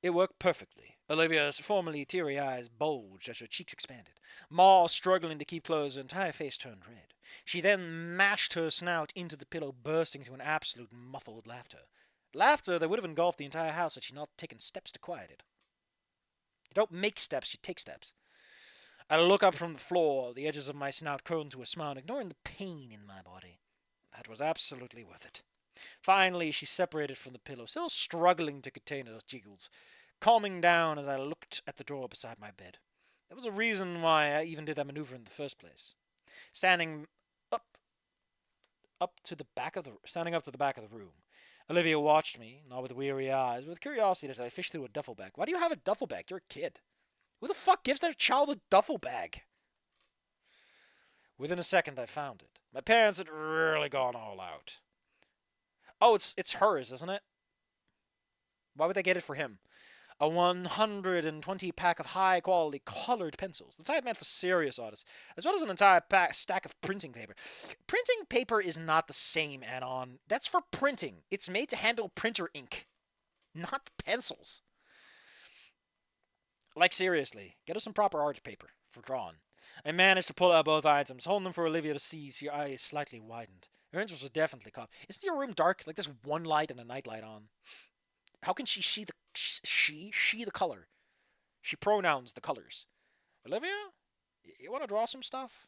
It worked perfectly. Olivia's formerly teary eyes bulged as her cheeks expanded. Ma, struggling to keep closed, her entire face turned red. She then mashed her snout into the pillow, bursting into an absolute muffled laughter. Laughter that would have engulfed the entire house had she not taken steps to quiet it. You don't make steps, you take steps. I look up from the floor, the edges of my snout curled into a smile, ignoring the pain in my body. That was absolutely worth it. Finally, she separated from the pillow, still struggling to contain her giggles, calming down as I looked at the drawer beside my bed. There was a reason why I even did that maneuver in the first place. Standing up, standing up to the back of the room, Olivia watched me, not with weary eyes, but with curiosity as I fished through a duffel bag. Why do you have a duffel bag? You're a kid. Who the fuck gives their child a duffel bag? Within a second, I found it. My parents had really gone all out. Oh, it's hers, isn't it? Why would they get it for him? A 120 pack of high quality colored pencils, the type meant for serious artists, as well as an entire stack of printing paper. Printing paper is not the same, Anon. That's for printing. It's made to handle printer ink, not pencils. Like, seriously, get us some proper art paper for drawing. I managed to pull out both items, holding them for Olivia to see. Her eyes slightly widened. Her interest was definitely caught. Isn't your room dark? Like there's one light and a nightlight on. How can she see the color? She pronouns the colors. Olivia, you want to draw some stuff?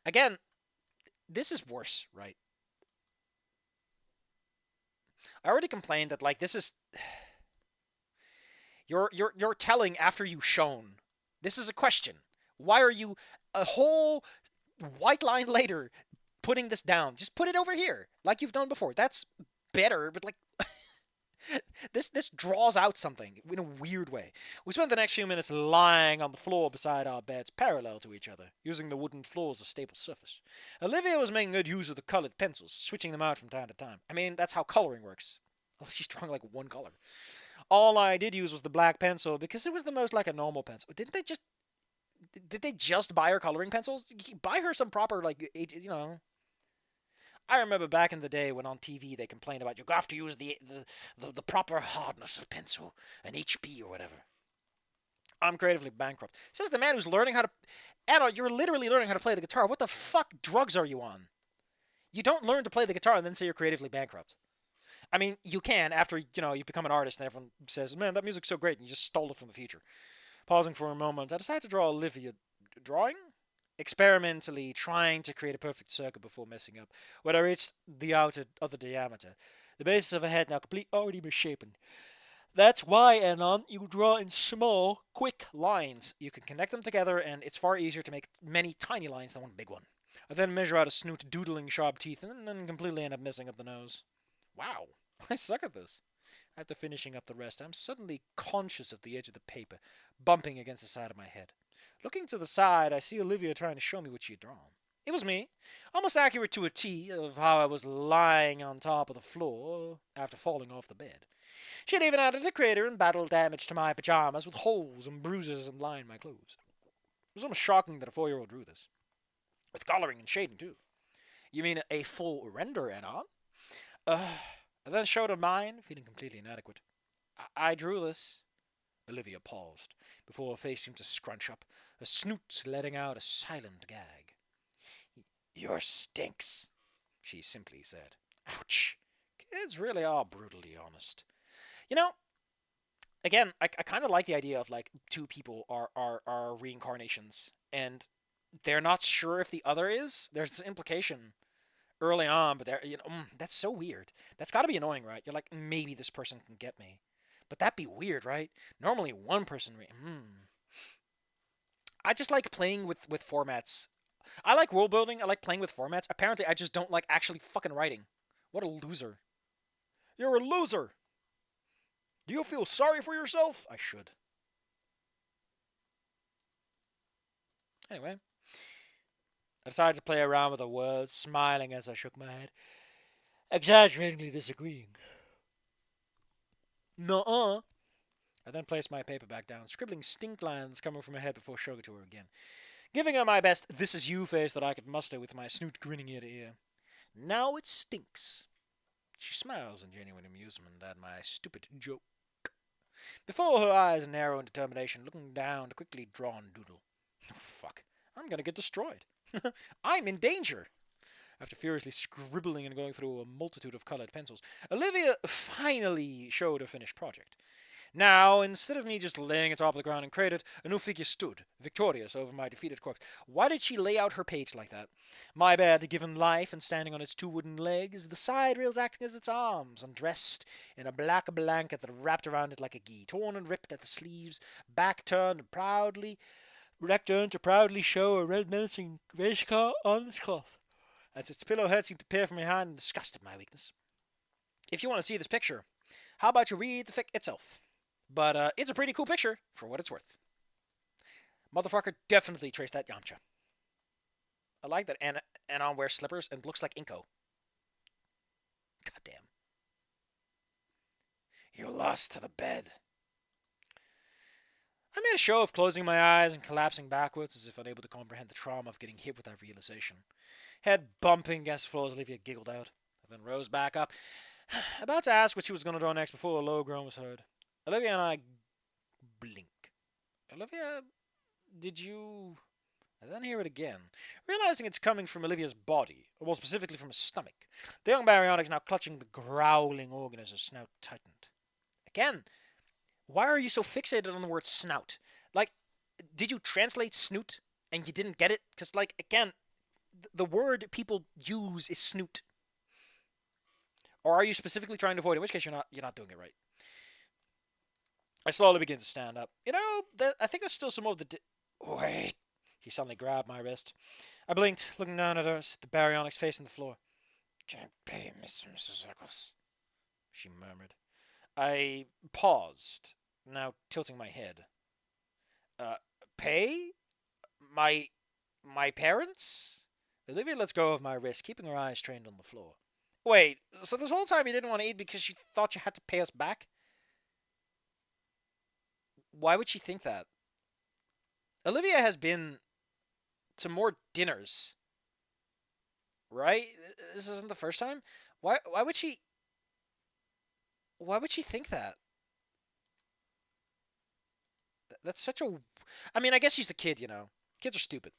Again, this is worse, right? I already complained that like this is you're telling after you've shown. This is a question. Why are you a whole white line later putting this down? Just put it over here like you've done before. That's better, but like this draws out something in a weird way. We spent the next few minutes lying on the floor beside our beds, parallel to each other, using the wooden floor as a stable surface. Olivia was making good use of the colored pencils, switching them out from time to time. I mean, that's how coloring works. Unless she's drawing like one color. All I did use was the black pencil because it was the most like a normal pencil. Did they just buy her coloring pencils? Buy her some proper like I remember back in the day when on TV they complained about you have to use the proper hardness of pencil, an HB or whatever. I'm creatively bankrupt. Says the man who's learning how to. Anna, you're literally learning how to play the guitar. What the fuck drugs are you on? You don't learn to play the guitar and then say you're creatively bankrupt. I mean, you can after you become an artist and everyone says, "Man, that music's so great," and you just stole it from the future. Pausing for a moment, I decided to draw Olivia drawing, experimentally trying to create a perfect circle before messing up. When I reached the other diameter, the basis of a head now completely already misshapen. That's why, Anon, you draw in small, quick lines. You can connect them together, and it's far easier to make many tiny lines than one big one. I then measure out a snoot, doodling sharp teeth, and then completely end up messing up the nose. Wow, I suck at this. After finishing up the rest, I'm suddenly conscious of the edge of the paper, bumping against the side of my head. Looking to the side, I see Olivia trying to show me what she had drawn. It was me, almost accurate to a T of how I was lying on top of the floor after falling off the bed. She had even added a crater and battle damage to my pajamas with holes and bruises and lined my clothes. It was almost shocking that a 4-year-old drew this. With coloring and shading, too. You mean a full render, Anon? I then showed her mine, feeling completely inadequate. I drew this. Olivia paused, before her face seemed to scrunch up, her snoot letting out a silent gag. Yours stinks, she simply said. Ouch. Kids really are brutally honest. You know, again, I kind of like the idea of like two people are reincarnations, and they're not sure if the other is. There's this implication early on, but that's so weird. That's got to be annoying, right? You're like, maybe this person can get me, but that'd be weird, right? Normally, one person. I just like playing with formats. I like world building. I like playing with formats. Apparently, I just don't like actually fucking writing. What a loser! You're a loser. Do you feel sorry for yourself? I should. Anyway, I decided to play around with the words, smiling as I shook my head, exaggeratingly disagreeing. Nuh-uh. I then placed my paper back down, scribbling stink lines coming from her head before showing it to her again, giving her my best "this is you" face that I could muster with my snoot grinning ear to ear. Now it stinks. She smiles in genuine amusement at my stupid joke. Before her eyes narrow in determination, looking down the quickly drawn doodle. Oh, fuck. I'm gonna get destroyed. I'm in danger. After furiously scribbling and going through a multitude of colored pencils, Olivia finally showed a finished project. Now, instead of me just laying atop the ground and cratered, a new figure stood, victorious over my defeated corpse. Why did she lay out her page like that? My bed, given life and standing on its two wooden legs, the side rails acting as its arms, undressed in a black blanket that wrapped around it like a gi, torn and ripped at the sleeves, back turned to proudly show a red menacing gray scar on its cloth, as its pillow head seemed to peer from behind in disgust at my weakness. If you want to see this picture, how about you read the fic itself? But it's a pretty cool picture, for what it's worth. Motherfucker definitely traced that Yamcha. I like that Anon wears slippers and looks like Inko. Goddamn. You lost to the bed. I made a show of closing my eyes and collapsing backwards as if unable to comprehend the trauma of getting hit with that realization. Head bumping against the floor as Olivia giggled out, and then rose back up, about to ask what she was going to draw next before a low groan was heard. Olivia and I blink. Olivia, did you... I then hear it again, realizing it's coming from Olivia's body, or more specifically from her stomach. The young baryonyx is now clutching the growling organ as her snout tightened. Again, why are you so fixated on the word snout? Like, did you translate snoot and you didn't get it? Because, like, again, the word people use is snoot. Or are you specifically trying to avoid it? In which case, you're not doing it right. I slowly begin to stand up. You know, I think there's still some of the... Wait. She suddenly grabbed my wrist. I blinked, looking down at her, the baryonyx facing the floor. Can't pay, Mrs. Eccles, she murmured. I paused, now tilting my head. Pay? My parents? Olivia lets go of my wrist, keeping her eyes trained on the floor. Wait, so this whole time you didn't want to eat because you thought you had to pay us back? Why would she think that? Olivia has been to more dinners, right? This isn't the first time? Why would she... Why would she think that? That's such a... I mean, I guess she's a kid, you know. Kids are stupid.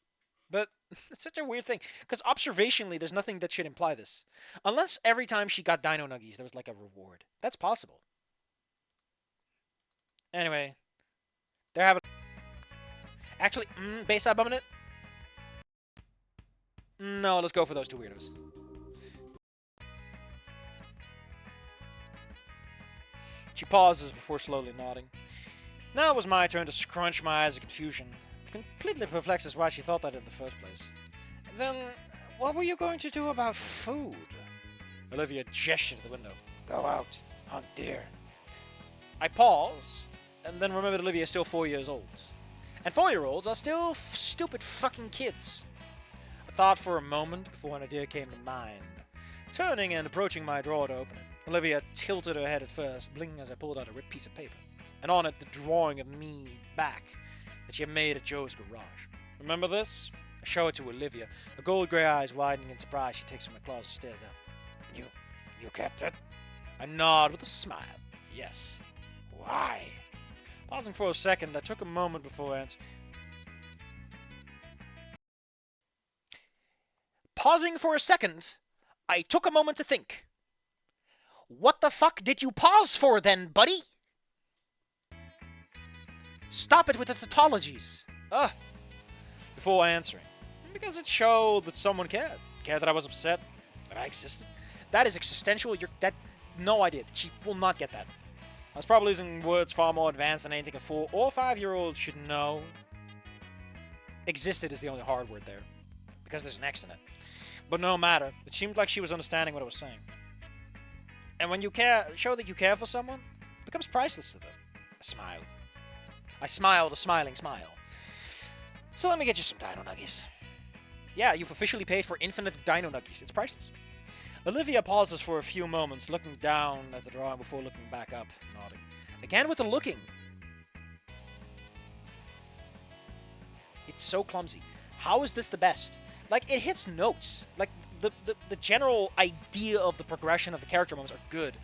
But it's such a weird thing. Because observationally, there's nothing that should imply this. Unless every time she got dino nuggies, there was like a reward. That's possible. Anyway. They're having... Actually, Bayside bumming it? No, let's go for those two weirdos. She pauses before slowly nodding. Now it was my turn to scrunch my eyes in confusion, completely perplexed as why she thought that in the first place. Then, what were you going to do about food? Olivia gestured to the window. Go out, hunt deer. I paused, and then remembered Olivia is still 4 years old. And 4-year-olds are still stupid fucking kids. I thought for a moment before an idea came to mind. Turning and approaching my drawer to open it, Olivia tilted her head at first, blinking as I pulled out a ripped piece of paper, and on it the drawing of me back that she had made at Joe's garage. Remember this? I show it to Olivia, her gold-gray eyes widening in surprise. She takes from my closet and stares down. You kept it? I nod with a smile. Yes. Why? Pausing for a second, I took a moment before answering. Pausing for a second, I took a moment to think. What the fuck did you pause for then, buddy? Stop it with the tautologies. Before answering. Because it showed that someone cared. Cared that I was upset, that I existed. That is existential. No, I did. She will not get that. I was probably using words far more advanced than anything a 4 or 5-year-old should know. Existed is the only hard word there, because there's an X in it. But no matter, it seemed like she was understanding what I was saying. And when you show that you care for someone, it becomes priceless to them. I smiled. I smiled a smiling smile. So let me get you some dino nuggies. Yeah, you've officially paid for infinite dino nuggies. It's priceless. Olivia pauses for a few moments, looking down at the drawing before looking back up, nodding. Again with the looking. It's so clumsy. How is this the best? Like, it hits notes. Like, the general idea of the progression of the character moments are good.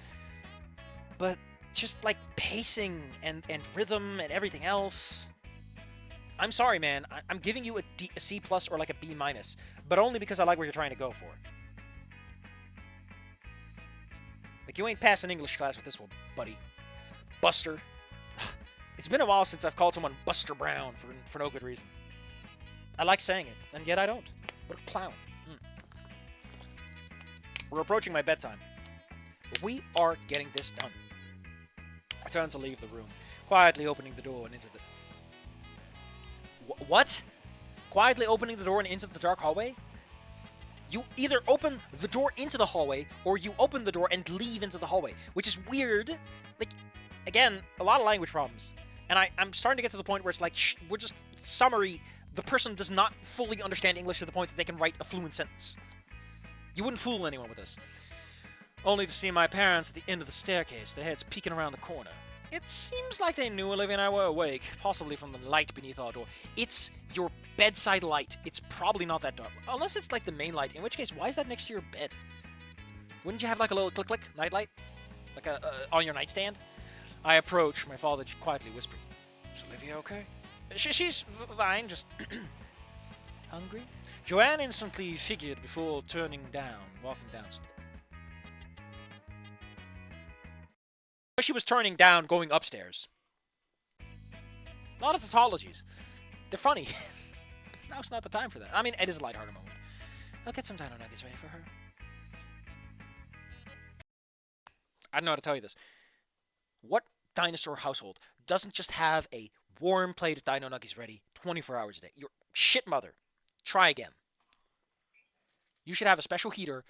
But just like pacing and rhythm and everything else. I'm sorry, man. I'm giving you a C plus or like a B minus, but only because I like what you're trying to go for. Like, you ain't passing English class with this one, buddy. Buster. It's been a while since I've called someone Buster Brown for no good reason. I like saying it, and yet I don't. What a clown. We're approaching my bedtime. We are getting this done. I turn to leave the room, quietly opening the door and into the... What? Quietly opening the door and into the dark hallway? You either open the door into the hallway, or you open the door and leave into the hallway, which is weird. Like, again, a lot of language problems. And I'm starting to get to the point where it's like, we're just... Summary, the person does not fully understand English to the point that they can write a fluent sentence. You wouldn't fool anyone with this. Only to see my parents at the end of the staircase, their heads peeking around the corner. It seems like they knew Olivia and I were awake, possibly from the light beneath our door. It's your bedside light. It's probably not that dark. Unless it's like the main light, in which case, why is that next to your bed? Wouldn't you have like a little click-click night light? Like on your nightstand? I approach, my father quietly whispering, "Is Olivia okay?" She's fine, just... Hungry? Joanne instantly figured before walking downstairs. She was turning down, going upstairs. A lot of tautologies. They're funny. Now's not the time for that. I mean, it is a lighthearted moment. I'll get some dino nuggets ready for her. I don't know how to tell you this. What dinosaur household doesn't just have a warm plate of dino nuggets ready 24 hours a day? Your shit mother. Try again. You should have a special heater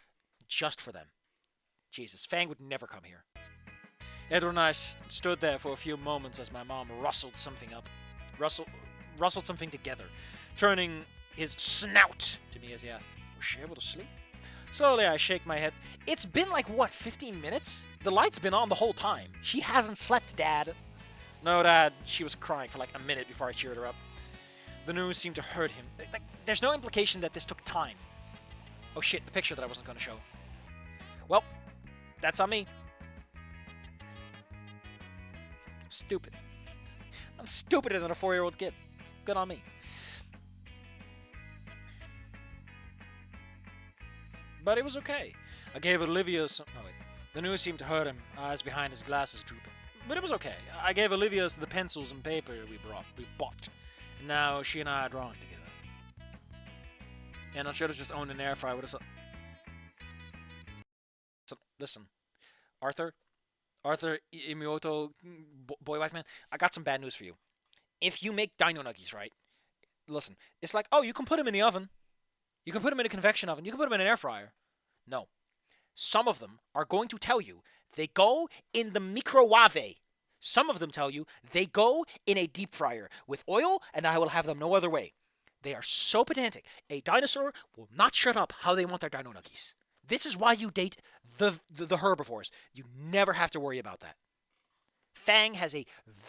just for them. Jesus, Fang would never come here. Edward and I stood there for a few moments as my mom rustled something together, turning his snout to me as he asked, "Was she able to sleep?" Slowly, I shake my head. It's been like, what, 15 minutes? The light's been on the whole time. She hasn't slept, Dad. No, Dad. She was crying for like a minute before I cheered her up. The news seemed to hurt him. Like, there's no implication that this took time. Oh shit, the picture that I wasn't going to show. Well, that's on me. Stupid. I'm stupider than a 4-year-old kid. Good on me. But it was okay. I gave Olivia some... Oh, wait. The news seemed to hurt him, eyes behind his glasses drooping. But it was okay. I gave Olivia the pencils and paper we bought. And now she and I are drawing together. And I should have just owned an air fryer with a... Listen. Arthur, Imioto, boy wife man, I got some bad news for you. If you make dino nuggies, right? Listen, it's like, oh, you can put them in the oven. You can put them in a convection oven. You can put them in an air fryer. No. Some of them are going to tell you they go in the microwave. Some of them tell you they go in a deep fryer with oil, and I will have them no other way. They are so pedantic. A dinosaur will not shut up how they want their dino nuggies. This is why you date the herbivores. You never have to worry about that. Fang has a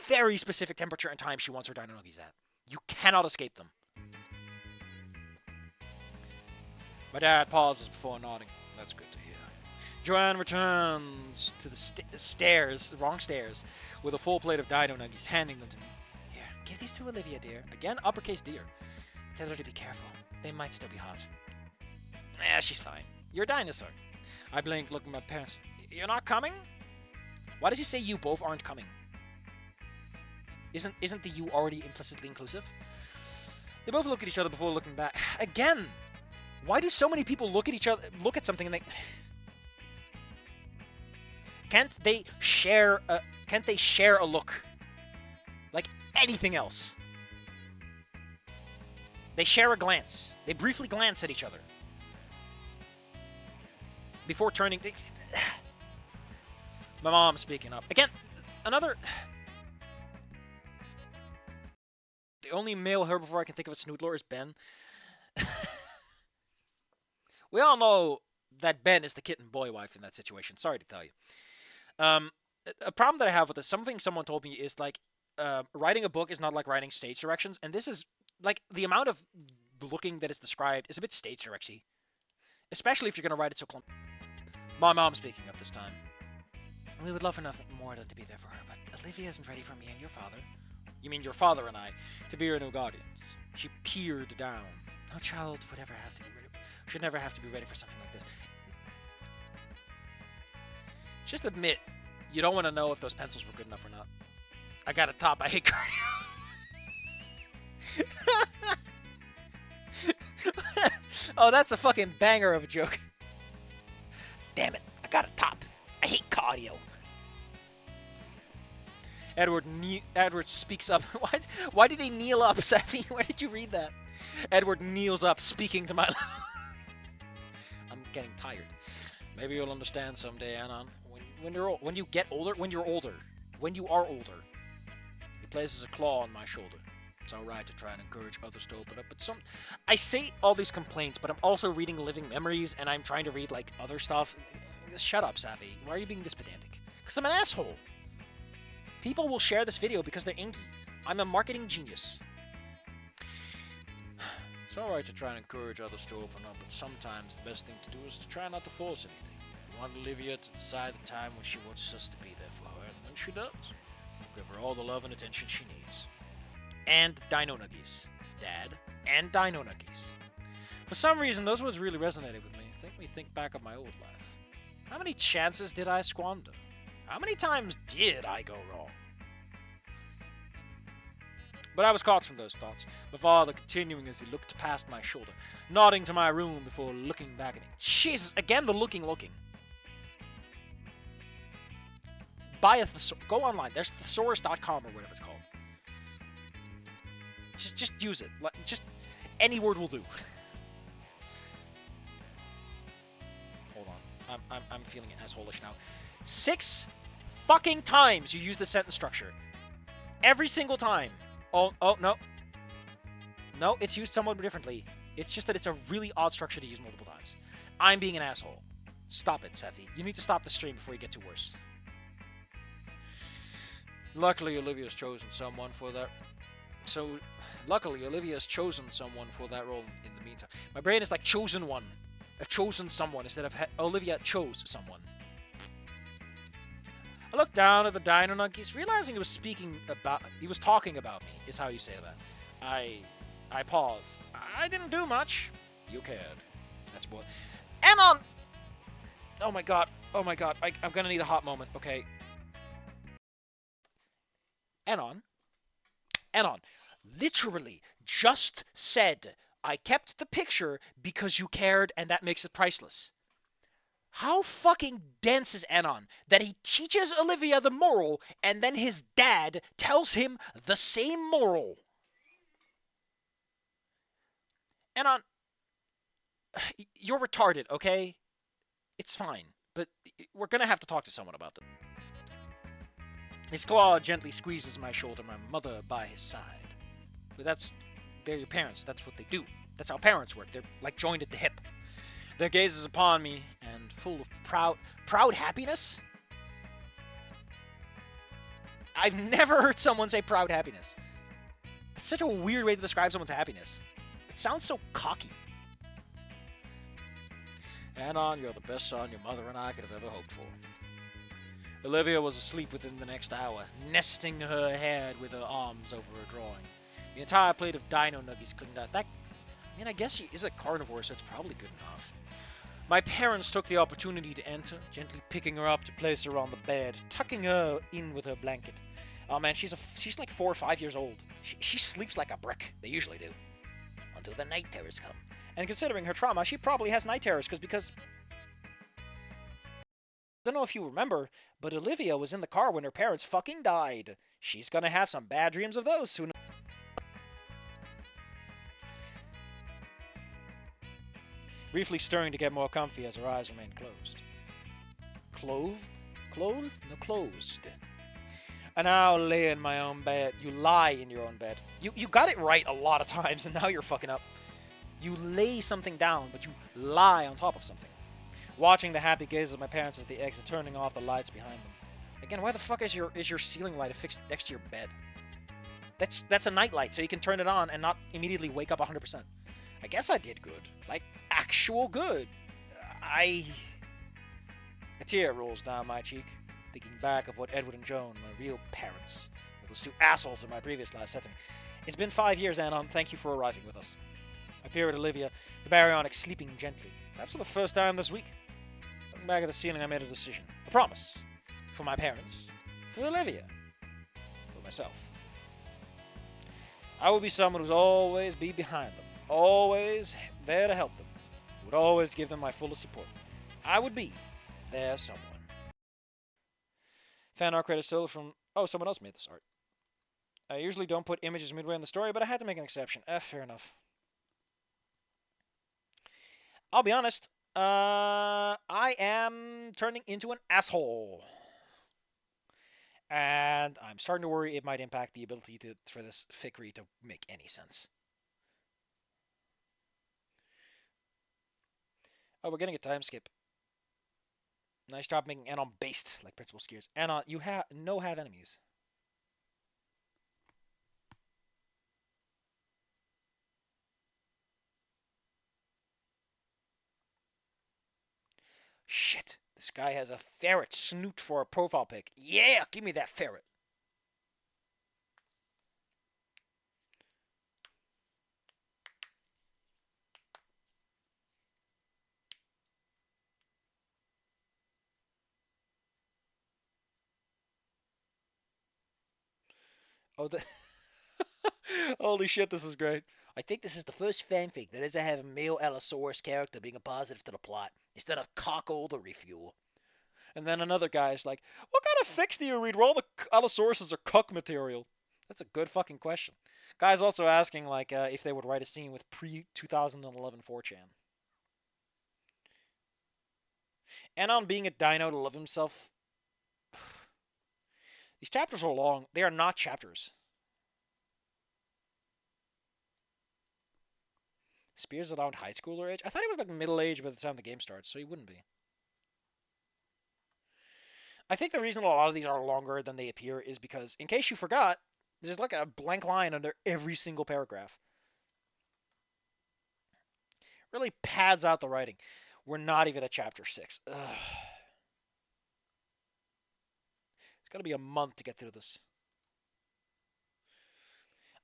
very specific temperature and time she wants her dino nuggies at. You cannot escape them. My dad pauses before nodding. That's good to hear. Joanne returns to the wrong stairs, with a full plate of dino nuggies, handing them to me. Here, give these to Olivia, dear. Again, uppercase dear. Tell her to be careful. They might still be hot. She's fine. You're a dinosaur. I blinked, looking at my parents. You're not coming? Why does he say you both aren't coming? Isn't the you already implicitly inclusive? They both look at each other before looking back. Again! Why do so many people look at something and they... Can't they share a look? Like anything else. They share a glance. They briefly glance at each other. Before turning... My mom speaking up. Again, another... The only male herbivore I can think of as Snoodler is Ben. We all know that Ben is the kitten boy wife in that situation. Sorry to tell you. A problem that I have with this, something someone told me is like, writing a book is not like writing stage directions, and this is, like, the amount of looking that is described is a bit stage directy. Especially if you're going to write it so close. My mom speaking up this time. We would love for nothing more than to be there for her, but Olivia isn't ready for me and your father. You mean your father and I, to be her new guardians. She peered down. No child would ever have to be ready. Should never have to be ready for something like this. Just admit, you don't want to know if those pencils were good enough or not. I got a top. I hate cardio. Oh, that's a fucking banger of a joke. Damn it. I got a top. I hate cardio. Edward speaks up. Why did he kneel up, Safi? Why did you read that? Edward kneels up, speaking to my... I'm getting tired. Maybe you'll understand someday, Anon. When you are older. He places a claw on my shoulder. It's alright to try and encourage others to open up, but I say all these complaints, but I'm also reading Living Memories, and I'm trying to read, like, other stuff. Shut up, Safi. Why are you being this pedantic? Because I'm an asshole. People will share this video because they're inky. I'm a marketing genius. It's alright to try and encourage others to open up, but sometimes the best thing to do is to try not to force anything. We want Olivia to decide the time when she wants us to be there for her, and then she does. Give her all the love and attention she needs. And Dino Nuggies. Dad. And Dino Nuggies. For some reason, those words really resonated with me. Make me think back of my old life. How many chances did I squander? How many times did I go wrong? But I was caught from those thoughts, my father continuing as he looked past my shoulder, nodding to my room before looking back at me. Jesus, again the looking. Buy a thesaurus. Go online. There's thesaurus.com or whatever it's called. Just use it. Just any word will do. Hold on. I'm feeling asshole-ish now. 6 fucking times you use the sentence structure. Every single time. Oh, no. No, it's used somewhat differently. It's just that it's a really odd structure to use multiple times. I'm being an asshole. Stop it, Sethi. You need to stop the stream before you get too worse. Luckily, Olivia's chosen someone for that. Luckily, Olivia's chosen someone for that role in the meantime. My brain is like chosen one. I've chosen someone instead of Olivia chose someone. I looked down at the Dino Nuggies, realizing he was talking about me, is how you say that. I paused. I didn't do much. You cared. That's what. Anon! Oh my god. I'm gonna need a hot moment, okay. Anon literally just said, I kept the picture because you cared and that makes it priceless. How fucking dense is Anon that he teaches Olivia the moral and then his dad tells him the same moral? Anon, you're retarded, okay? It's fine, but we're gonna have to talk to someone about this. His claw gently squeezes my shoulder, my mother by his side. But they're your parents, that's what they do. That's how parents work, they're like joined at the hip. Their gaze is upon me, and full of proud happiness? I've never heard someone say proud happiness. It's such a weird way to describe someone's happiness. It sounds so cocky. Anon, you're the best son your mother and I could have ever hoped for. Olivia was asleep within the next hour, nesting her head with her arms over her drawing. The entire plate of Dino Nuggies cleaned out. I guess she is a carnivore, so it's probably good enough. My parents took the opportunity to enter, gently picking her up to place her on the bed, tucking her in with her blanket. Oh man, she's like 4 or 5 years old. She sleeps like a brick. They usually do. Until the night terrors come. And considering her trauma, she probably has night terrors because... I don't know if you remember, but Olivia was in the car when her parents fucking died. She's gonna have some bad dreams of those soon. Briefly stirring to get more comfy as her eyes remained closed. Clothed? No, closed. I now lay in my own bed. You lie in your own bed. You got it right a lot of times, and now you're fucking up. You lay something down, but you lie on top of something. Watching the happy gaze of my parents as they exit, turning off the lights behind them. Again, why the fuck is your ceiling light affixed next to your bed? That's a night light, so you can turn it on and not immediately wake up 100%. I guess I did good. Like, actual good. A tear rolls down my cheek. Thinking back of what Edward and Joan, my real parents, were those two assholes in my previous life setting. It's been 5 years, Anon. Thank you for arriving with us. I peer at Olivia, the baryonic sleeping gently. Perhaps for the first time this week. Looking back at the ceiling, I made a decision. A promise. For my parents. For Olivia. For myself. I will be someone who's always be behind them. Always there to help them. Would always give them my fullest support. I would be their someone. Fan art credit still from... Oh, someone else made this art. I usually don't put images midway in the story, but I had to make an exception. Fair enough. I'll be honest. I am turning into an asshole. And I'm starting to worry it might impact the ability for this fic to make any sense. Oh, we're getting a time skip. Nice job making Anon based, like Principal Skiers. Anon, you have enemies. Shit, this guy has a ferret snoot for a profile pic. Yeah, give me that ferret. Oh, holy shit, this is great. I think this is the first fanfic that doesn't have a male Allosaurus character being a positive to the plot, instead of cockle the refuel. And then another guy's like, what kind of fics do you read where all the Allosauruses are cuck material? That's a good fucking question. Guy's also asking, like, if they would write a scene with pre-2011 4chan. Anon being a dino to love himself. These chapters are long. They are not chapters. Spears around high schooler age? I thought he was like middle age by the time the game starts, so he wouldn't be. I think the reason a lot of these are longer than they appear is because, in case you forgot, there's like a blank line under every single paragraph. Really pads out the writing. We're not even at chapter 6. Ugh. It's going to be a month to get through this.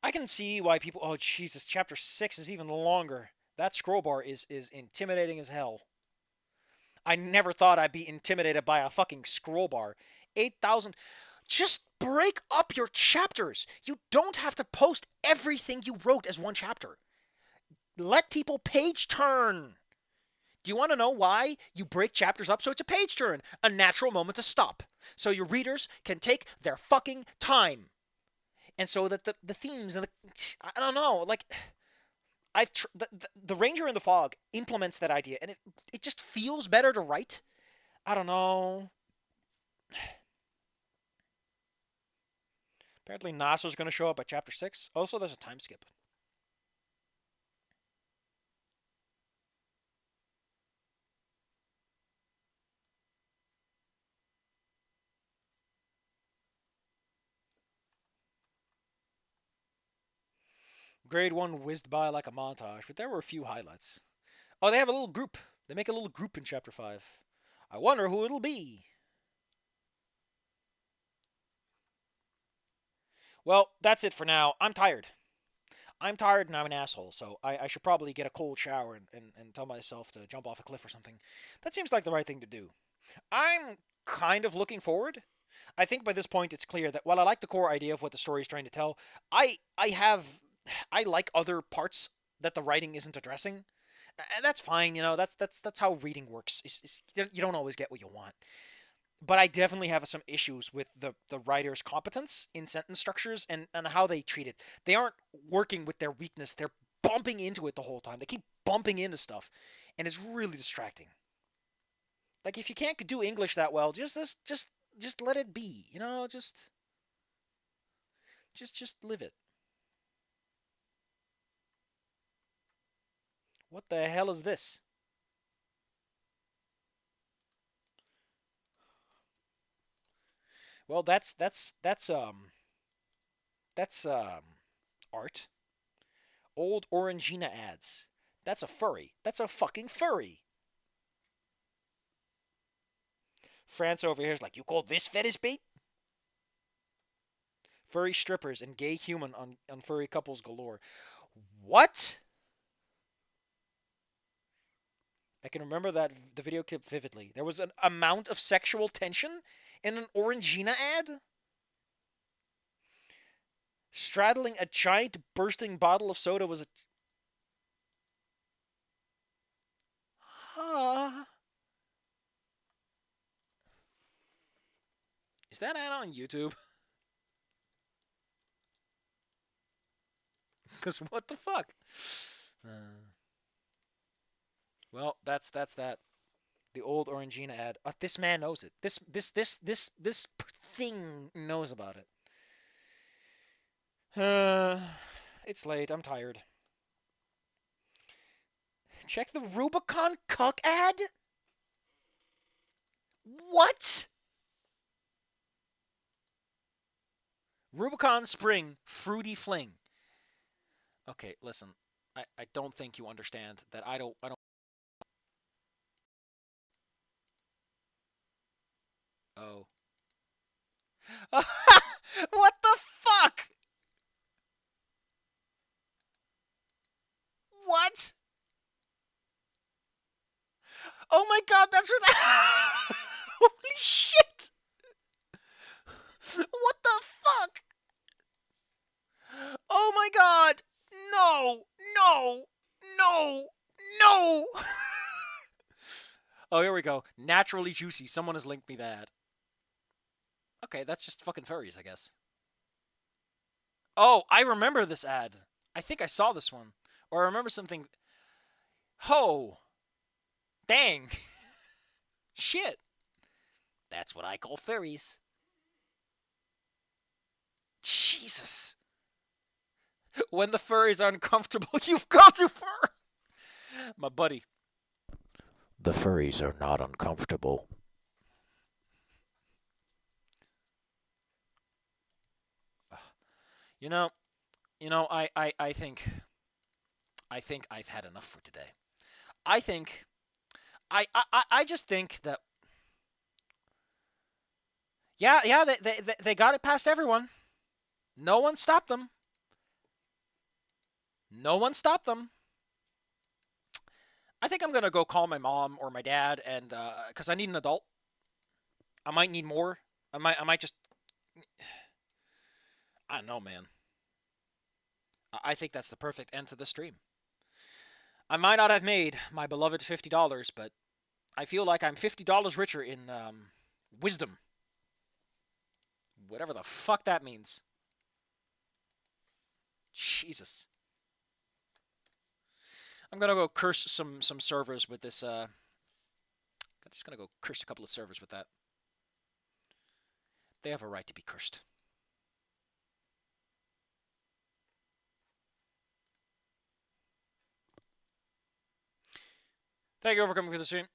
I can see why people... Oh, Jesus, chapter 6 is even longer. That scroll bar is intimidating as hell. I never thought I'd be intimidated by a fucking scroll bar. 8,000... Just break up your chapters. You don't have to post everything you wrote as one chapter. Let people page turn. Do you want to know why you break chapters up? So it's a page turn, a natural moment to stop. So your readers can take their fucking time. And so that the themes and I don't know, like the Ranger in the Fog implements that idea, and it just feels better to write. I don't know. Apparently NASA's going to show up at chapter 6. Also, there's a time skip. Grade 1 whizzed by like a montage, but there were a few highlights. Oh, they have a little group. They make a little group in chapter 5. I wonder who it'll be. Well, that's it for now. I'm tired. I'm tired and I'm an asshole, so I should probably get a cold shower and tell myself to jump off a cliff or something. That seems like the right thing to do. I'm kind of looking forward. I think by this point it's clear that while I like the core idea of what the story is trying to tell, I like other parts that the writing isn't addressing. And that's fine, you know, that's how reading works. You don't always get what you want. But I definitely have some issues with the writer's competence in sentence structures and how they treat it. They aren't working with their weakness. They're bumping into it the whole time. They keep bumping into stuff, and it's really distracting. Like if you can't do English that well, just let it be. You know, just live it. What the hell is this? Well, that's art. Old Orangina ads. That's a furry. That's a fucking furry. France over here is like, you call this fetish bait? Furry strippers and gay human on furry couples galore. What? I can remember the video clip vividly. There was an amount of sexual tension in an Orangina ad. Straddling a giant bursting bottle of soda was a... Is that ad on YouTube? Because what the fuck? Well, that's that. The old Orangina ad. This man knows it. This thing knows about it. It's late. I'm tired. Check the Rubicon cuck ad? What? Rubicon Spring Fruity Fling. Okay, listen. I don't think you understand that I don't Oh. What the fuck? What? Oh my god, that's where that... Holy shit! What the fuck? Oh my god! No! No! No! No! Oh, here we go. Naturally juicy. Someone has linked me that. Okay, that's just fucking furries, I guess. Oh, I remember this ad. I think I saw this one. Or I remember something... Ho! Dang! Shit! That's what I call furries. Jesus. When the furries are uncomfortable, you've got to fur! My buddy. The furries are not uncomfortable. You know, I think I've had enough for today. I just think that yeah, they got it past everyone. No one stopped them. No one stopped them. I think I'm gonna go call my mom or my dad, and because I need an adult. I might need more. I might just. I don't know, man. I think that's the perfect end to the stream. I might not have made my beloved $50, but I feel like I'm $50 richer in wisdom. Whatever the fuck that means. Jesus. I'm gonna go curse some servers with this. I'm just gonna go curse a couple of servers with that. They have a right to be cursed. Thank you for coming for the stream.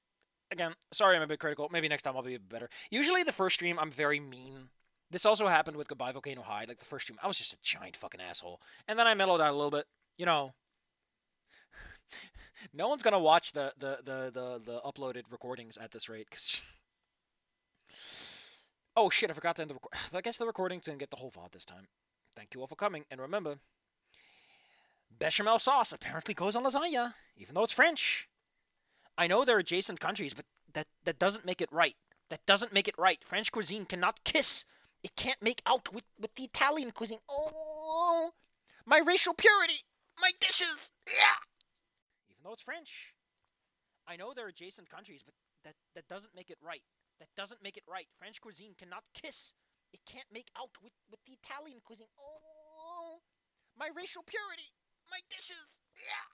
Again, sorry I'm a bit critical. Maybe next time I'll be a bit better. Usually the first stream I'm very mean. This also happened with Goodbye Volcano High. Like the first stream, I was just a giant fucking asshole. And then I mellowed out a little bit. You know. No one's gonna watch the uploaded recordings at this rate, cause... Oh shit, I forgot to end the record. I guess the recording's gonna get the whole VOD this time. Thank you all for coming, and remember, bechamel sauce apparently goes on lasagna, even though it's French. I know they're adjacent countries, but that doesn't make it right. That doesn't make it right. French cuisine cannot kiss. It can't make out with the Italian cuisine. Oh, my racial purity. My dishes. Yeah. Even though it's French. I know they're adjacent countries, but that doesn't make it right. That doesn't make it right. French cuisine cannot kiss. It can't make out with the Italian cuisine. Oh, my racial purity. My dishes. Yeah.